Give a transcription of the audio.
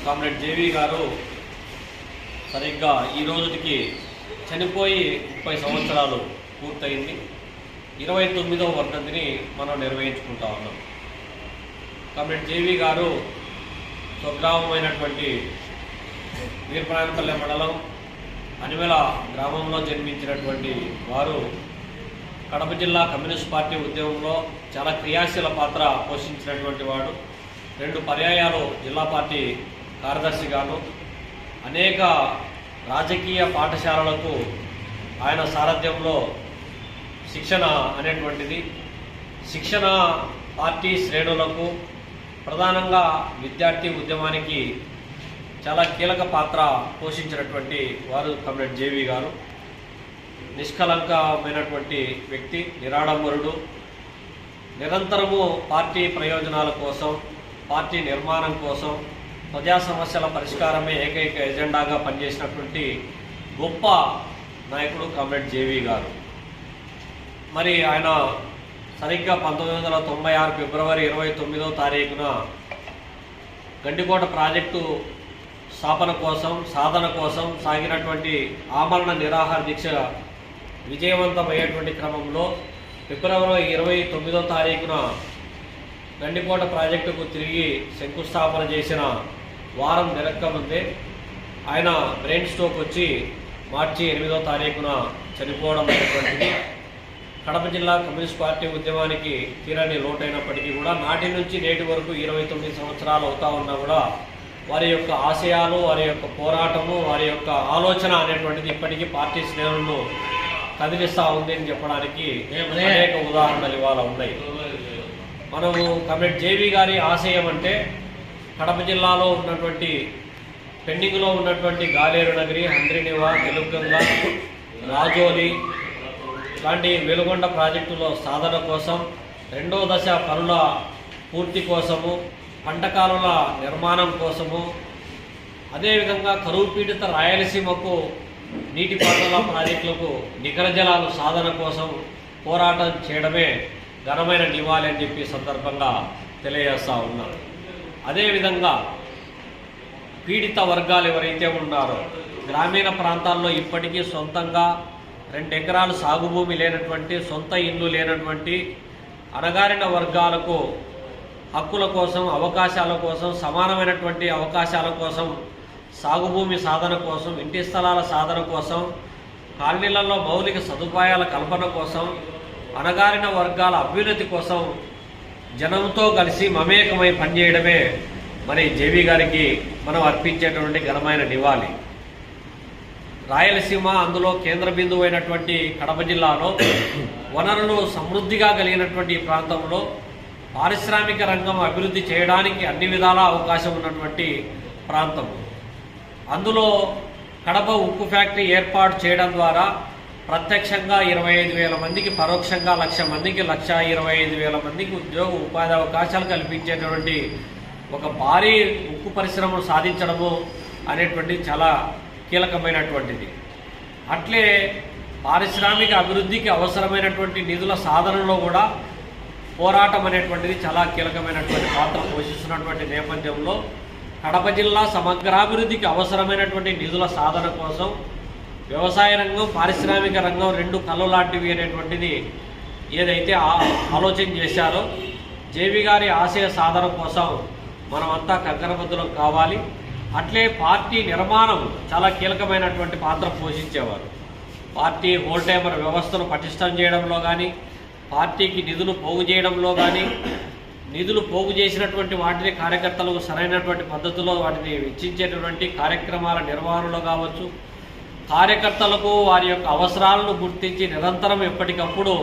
Comrade JV గారు సరిగ్గా ఈ రోజుకి చనిపోయి 30 సంవత్సరాలు పూర్తయింది. 29వ వర్ధంతిని మనం నిర్వహించుకుంటా ఉన్నాం. కామ్రేడ్ జేవి గారు స్వగ్రామమైనటువంటి వీరప్రాయనపల్లె మండలం అనివెల గ్రామంలో జన్మించినటువంటి వారు కడప జిల్లా కమ్యూనిస్ట్ పార్టీ ఉద్యమంలో చాలా క్రియాశీల పాత్ర పోషించినటువంటి వాడు. 2 పర్యాయాలు జిల్లా పార్టీ కార్యదర్శిగాను అనేక రాజకీయ పాఠశాలలకు ఆయన సారథ్యంలో శిక్షణ అనేటువంటిది శిక్షణ పార్టీ శ్రేణులకు ప్రధానంగా విద్యార్థి ఉద్యమానికి చాలా కీలక పాత్ర పోషించినటువంటి వారు కామ్రేడ్ జేవి గారు. నిష్కలంకమైనటువంటి వ్యక్తి, నిరాడంబరుడు, నిరంతరము పార్టీ ప్రయోజనాల కోసం, పార్టీ నిర్మాణం కోసం, ప్రజా సమస్యల పరిష్కారమే ఏకైక ఎజెండాగా పనిచేసినటువంటి గొప్ప నాయకుడు కామ్రేడ్ జేవి గారు. మరి ఆయన సరిగ్గా 1996 ఫిబ్రవరి 29వ తారీఖున గండికోట ప్రాజెక్టు స్థాపన కోసం, సాధన కోసం సాగినటువంటి ఆమరణ నిరాహార దీక్ష విజయవంతమయ్యేటువంటి క్రమంలో ఫిబ్రవరి 29వ తారీఖున గండికోట ప్రాజెక్టుకు తిరిగి శంకుస్థాపన చేసిన వారం తిరక్కముందే ఆయన బ్రెయిన్ స్ట్రోక్ వచ్చి మార్చి 8వ తారీఖున చనిపోవడం అనేటువంటిది కడప జిల్లా కమ్యూనిస్ట్ పార్టీ ఉద్యమానికి తీరని లోటైనప్పటికీ కూడా నాటి నుంచి నేటి వరకు 29 సంవత్సరాలు అవుతా ఉన్నా కూడా వారి యొక్క ఆశయాలు, వారి యొక్క పోరాటము, వారి యొక్క ఆలోచన అనేటువంటిది ఇప్పటికీ పార్టీ శ్రేణులను కదిలిస్తూ ఉంది అని చెప్పడానికి అనేక ఉదాహరణలు ఇవాళ ఉన్నాయి. మనము కామ్రేడ్ జేవి గారి ఆశయం అంటే కడప జిల్లాలో ఉన్నటువంటి పెండింగ్లో ఉన్నటువంటి గాలేరు నగరి, హంద్రినివా, తెలుగంగ, రాజోలి లాంటి వెలుగొండ ప్రాజెక్టులో సాధన కోసం, 2వ దశ పనుల పూర్తి కోసము, పంటకాలుల నిర్మాణం కోసము, అదేవిధంగా కరువు పీడిత రాయలసీమకు నీటిపారుదల ప్రాజెక్టులకు నికర జలాలు సాధన కోసం పోరాటం చేయడమే ఘనమైన నివాళి అని చెప్పి సందర్భంగా తెలియజేస్తూ ఉన్నాం. అదేవిధంగా పీడిత వర్గాలు ఎవరైతే ఉన్నారో గ్రామీణ ప్రాంతాల్లో ఇప్పటికీ సొంతంగా 2 ఎకరాలు సాగు భూమి లేనటువంటి, సొంత ఇల్లు లేనటువంటి అణగారిన వర్గాలకు హక్కుల కోసం, అవకాశాల కోసం, సమానమైనటువంటి అవకాశాల కోసం, సాగు భూమి సాధన కోసం, ఇంటి స్థలాల సాధన కోసం, కాలనీలలో మౌలిక సదుపాయాల కల్పన కోసం, అణగారిన వర్గాల అభ్యున్నతి కోసం జనంతో కలిసి మమేకమై పనిచేయడమే మరి జేవి గారికి మనం అర్పించేటువంటి ఘనమైన నివాళి. రాయలసీమ, అందులో కేంద్ర బిందువు అయినటువంటి కడప జిల్లాలో వనరులు సమృద్ధిగా కలిగినటువంటి ఈ ప్రాంతంలో పారిశ్రామిక రంగం అభివృద్ధి చేయడానికి అన్ని విధాల అవకాశం ఉన్నటువంటి ప్రాంతం. అందులో కడప ఉక్కు ఫ్యాక్టరీ ఏర్పాటు చేయడం ద్వారా ప్రత్యక్షంగా 25,000 మందికి, పరోక్షంగా 1,00,000 మందికి, 1,25,000 మందికి ఉద్యోగ ఉపాధి అవకాశాలు కల్పించేటువంటి ఒక భారీ ఉక్కు పరిశ్రమను సాధించడము అనేటువంటిది చాలా కీలకమైనటువంటిది. అట్లే పారిశ్రామిక అభివృద్ధికి అవసరమైనటువంటి నిధుల సాధనలో కూడా పోరాటం అనేటువంటిది చాలా కీలకమైనటువంటి పాత్ర పోషిస్తున్నటువంటి నేపథ్యంలో కడప జిల్లా సమగ్రాభివృద్ధికి అవసరమైనటువంటి నిధుల సాధన కోసం వ్యవసాయ రంగం, పారిశ్రామిక రంగం 2 కళ్ళు లాంటివి అనేటువంటిది ఏదైతే ఆలోచన చేశారో జేవి గారి ఆశయ సాధన కోసం మనమంతా కంకణబద్ధులం కావాలి. అట్లే పార్టీ నిర్మాణం చాలా కీలకమైనటువంటి పాత్ర పోషించేవారు. పార్టీ హోల్ టైమర్ వ్యవస్థను పటిష్టం చేయడంలో కానీ, పార్టీకి నిధులు పోగు చేయడంలో కానీ, నిధులు పోగు చేసినటువంటి వాటిని కార్యకర్తలకు సరైనటువంటి పద్ధతిలో వాటిని వెచ్చించేటటువంటి కార్యక్రమాల నిర్వహణలో కావచ్చు, కార్యకర్తలకు వారి యొక్క అవసరాలను గుర్తించి నిరంతరం ఎప్పటికప్పుడు